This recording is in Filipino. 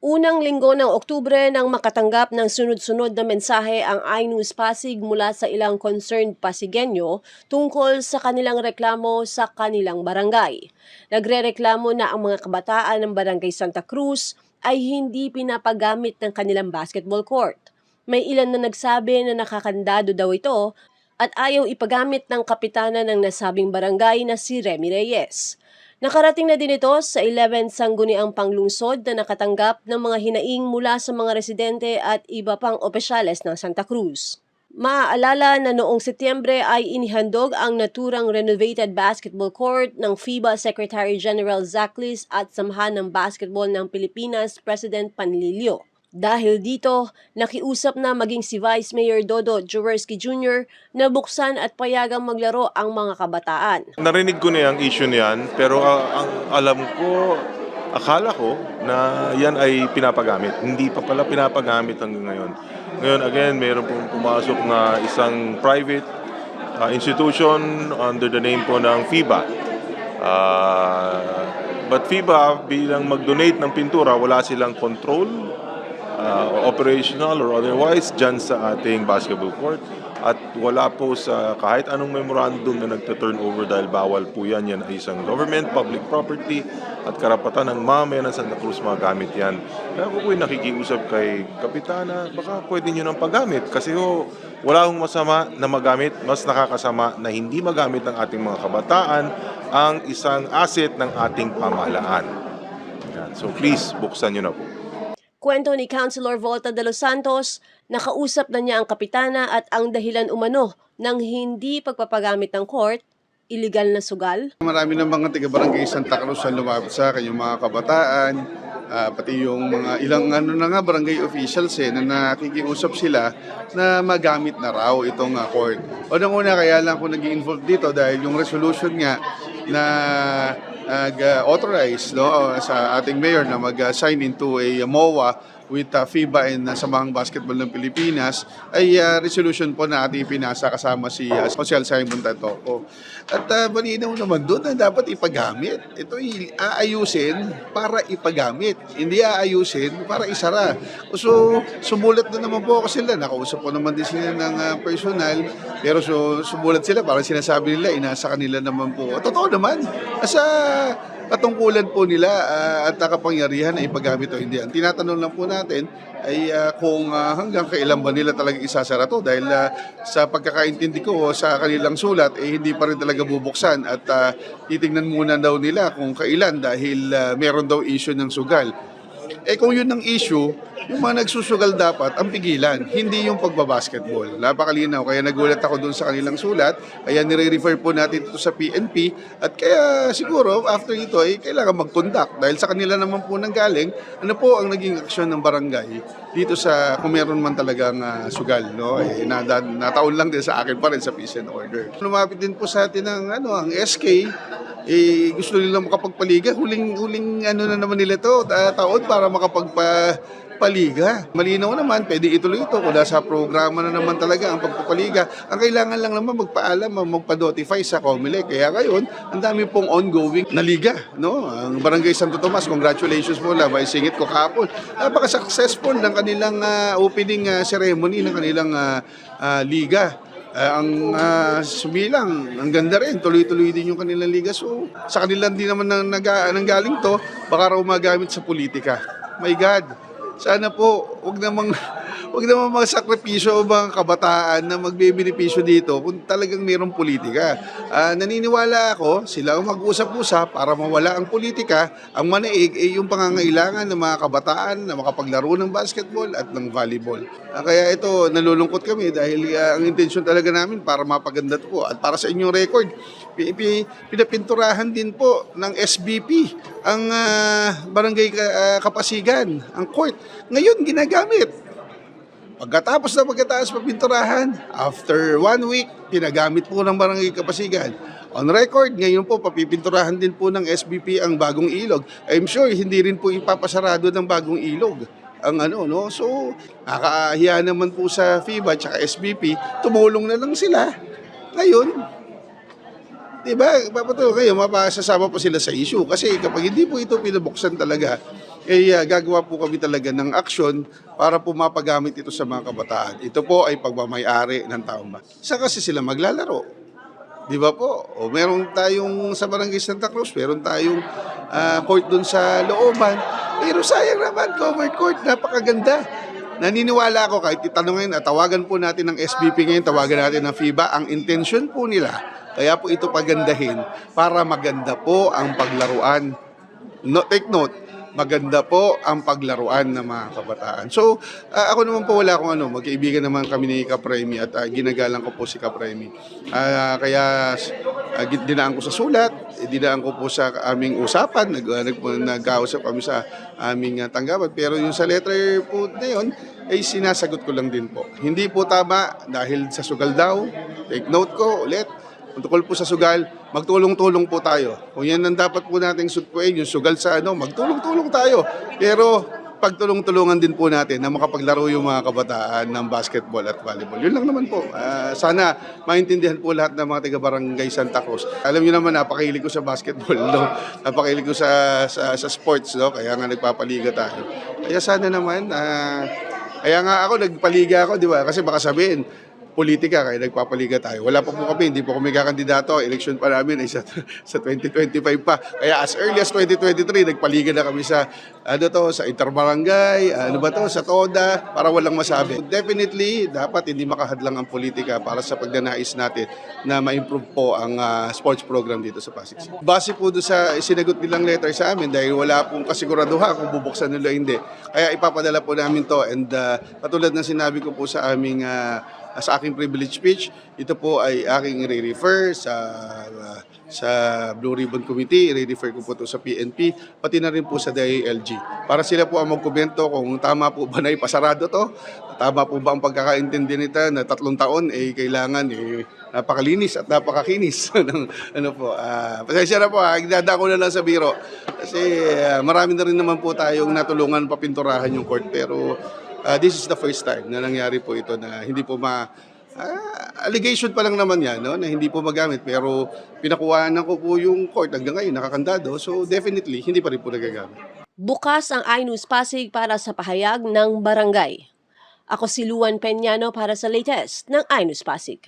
Unang linggo ng Oktubre nang makatanggap ng sunod-sunod na mensahe ang iNews Pasig mula sa ilang concerned Pasigueño tungkol sa kanilang reklamo sa kanilang barangay. Nagrereklamo na ang mga kabataan ng Barangay Santa Cruz ay hindi pinapagamit ng kanilang basketball court. May ilan na nagsabi na nakakandado daw ito at ayaw ipagamit ng kapitana ng nasabing barangay na si Remy Reyes. Nakarating na din ito sa 11 sangguniang panglungsod na nakatanggap ng mga hinaing mula sa mga residente at iba pang opisyales ng Santa Cruz. Maaalala na noong Setyembre ay inihandog ang naturang renovated basketball court ng FIBA Secretary General Zach Liz at Samahan ng Basketball ng Pilipinas President Panlilio. Dahil dito, nakiusap na maging si Vice Mayor Dodo Jaworski Jr. na buksan at payagang maglaro ang mga kabataan. Narinig ko na yung issue niyan, pero ang alam ko, akala ko na yan ay pinapagamit. Hindi pa pala pinapagamit hanggang ngayon. Ngayon, again, mayroon pong pumasok na isang private institution under the name po ng FIBA. But FIBA, bilang mag-donate ng pintura, wala silang control, operational or otherwise, dyan sa ating basketball court. At wala po sa kahit anong memorandum na nagta-turnover dahil bawal po yan. Yan ay isang government, public property at karapatan ng mamayan ng Santa Cruz magamit yan. Kaya ako po'y nakikiusap kay Kapitana, baka pwede nyo nang paggamit kasi wala akong masama na magamit, mas nakakasama na hindi magamit ng ating mga kabataan ang isang asset ng ating pamahalaan. Yan. So please, buksan nyo na po. Kwento ni Councilor Volta de los Santos, nakausap na niya ang kapitana at ang dahilan umano ng hindi pagpapagamit ng court, illegal na sugal. Marami ng mga taga-barangay Santa Cruz ang lumapit sa akin, yung mga kabataan, pati yung mga ilang barangay officials na nakikiusap sila na magamit na raw itong court. Unang-una kaya lang ako nag-involve dito dahil yung resolution nga na authorize sa ating mayor na mag-sign into a MOA with FIBA and Samahang Basketball ng Pilipinas ay resolution po na ating pinasa kasama si Social Simon Tatoco. At malinaw naman doon na dapat ipagamit. Ito aayusin para ipagamit. Hindi aayusin para isara. So, sumulat na naman po ako sila. Nakausap ko naman din sila ng personal. Pero sumulat sila para sinasabi nila, inasa kanila naman po. Totoo naman. Sa patungkulan po nila at nakapangyarihan na ipagamit o hindi. Ang tinatanong lang po natin ay kung hanggang kailan ba nila talaga isasara to dahil sa pagkakaintindi ko sa kanilang sulat hindi pa rin talaga bubuksan at titingnan muna daw nila kung kailan dahil meron daw issue ng sugal. Kung yun ang issue, yung mga nagsusugal dapat ang pigilan, hindi yung pagbabasketball. Napakalinaw, kaya nagulat ako dun sa kanilang sulat, kaya nire-refer po natin ito sa PNP, at kaya siguro after ito ay kailangan mag-conduct dahil sa kanila naman po nanggaling, ano po ang naging aksyon ng barangay dito sa kung meron man talagang sugal, no? Nataon lang din sa akin pa rin sa peace and order. Lumapit din po sa atin ang SK, gusto nilang makapagpaliga. Huling na naman nila to, taon para makapagpaliga. Malinaw naman, pwede ituloy ito kung nasa programa na naman talaga ang pagpapaliga. Ang kailangan lang naman magpaalam, magpa-notify sa COMELEC. Kaya ngayon, ang dami pong ongoing na liga. No? Ang Barangay Santo Tomas, congratulations po lang, may singit ko kahapon. Napaka-successful ng kanilang opening ceremony ng kanilang liga. Ang sumilang, ang ganda rin, tuloy-tuloy din yung kanilang liga. So, sa kanilang din naman nanggaling to, baka raw magamit sa politika. My God, sana po, wag namang magsakripisyo o mga kabataan na magbebenepisyo dito kung talagang mayroong politika. Naniniwala ako, sila ang mag-usap-usap para mawala ang politika. Ang manaig ay yung pangangailangan ng mga kabataan na makapaglaro ng basketball at ng volleyball. Kaya ito, nalulungkot kami dahil ang intensyon talaga namin para mapaganda po. At para sa inyong record, pinapinturahan din po ng SBP ang Barangay Kapasigan, ang court. Ngayon, ginagamit. Pagkatapos papinturahan, after 1 week, pinagamit po ng Barangay Kapasigan. On record, ngayon po, papipinturahan din po ng SBP ang bagong ilog. I'm sure, hindi rin po ipapasarado ng bagong ilog. So, nakakahiya naman po sa FIBA at SBP, tumulong na lang sila. Ngayon, diba, papatuloy kayo, mapasasama po sila sa issue. Kasi kapag hindi po ito pinabuksan talaga, gagawa po kami talaga ng aksyon para po mapagamit ito sa mga kabataan. Ito po ay pagmamayari ng taong bayan. Saan kasi sila maglalaro? Di ba po? O meron tayong sa Barangay Santa Cruz, meron tayong court dun sa looban. Pero sayang naman, covered court, napakaganda. Naniniwala ako kahit itanongin at tawagan po natin ng SBP ngayon, tawagan natin ng FIBA, ang intention po nila, kaya po ito pagandahin para maganda po ang paglaruan. Take note, maganda po ang paglaruan ng mga kabataan. So, ako naman po wala akong magkaibigan naman kami ni Kapremy at ginagalang ko po si Kapremy. Kaya dinaan ko sa sulat, dinaan ko po sa aming usapan, nag-kausap kami sa aming tanggapan. Pero yung sa letter po na yun, ay sinasagot ko lang din po. Hindi po tama dahil sa sugal daw. Take note ko ulit. Tungkol po sa sugal, magtulong-tulong po tayo. Kung yan ang dapat po nating sutpuin, yung sugal sa magtulong-tulong tayo. Pero pagtulong-tulungan din po natin na makapaglaro yung mga kabataan ng basketball at volleyball. Yun lang naman po. Sana maintindihan po lahat ng mga taga-barangay Santa Cruz. Alam niyo naman, napakahilig ko sa basketball, no? Napakahilig ko sa sports, no? Kaya nga nagpapaliga tayo. Kaya sana naman, kaya nga ako, nagpaliga ako, di ba? Kasi baka sabihin, politika, kaya nagpapaliga tayo. Wala pa po kami, hindi po kami kakandidato. Election pa namin ay sa 2025 pa. Kaya as early as 2023, nagpaliga na kami sa, sa interbarangay, sa TODA, para walang masabi. Definitely, dapat hindi makahadlang ang politika para sa pagnanais natin na ma-improve po ang sports program dito sa Pasig City. Base po doon sa sinagot nilang letter sa amin dahil wala pong kasiguraduhan kung bubuksan nila hindi. Kaya ipapadala po namin to and katulad ng sinabi ko po sa aming sa aking privilege speech, ito po ay aking i-refer sa Blue Ribbon Committee, i-refer ko po ito sa PNP, pati na rin po sa DILG. Para sila po ang magkomento kung tama po ba na ipasarado to, tama po ba ang pagkakaintindi nito na 3 taon kailangan napakalinis at napakakinis ng pasensya na po, idada ko na lang sa biro kasi marami na rin naman po tayong natulungan papinturahan yung court, pero this is the first time na nangyari po ito na hindi po allegation pa lang naman yan, no? Na hindi po magamit, pero pinakuhaan ko po yung court hanggang ngayon nakakandado, so definitely hindi pa rin po nagagamit. Bukas ang iNews Pasig para sa pahayag ng barangay. Ako si Luan Peñano para sa latest ng iNews Pasig.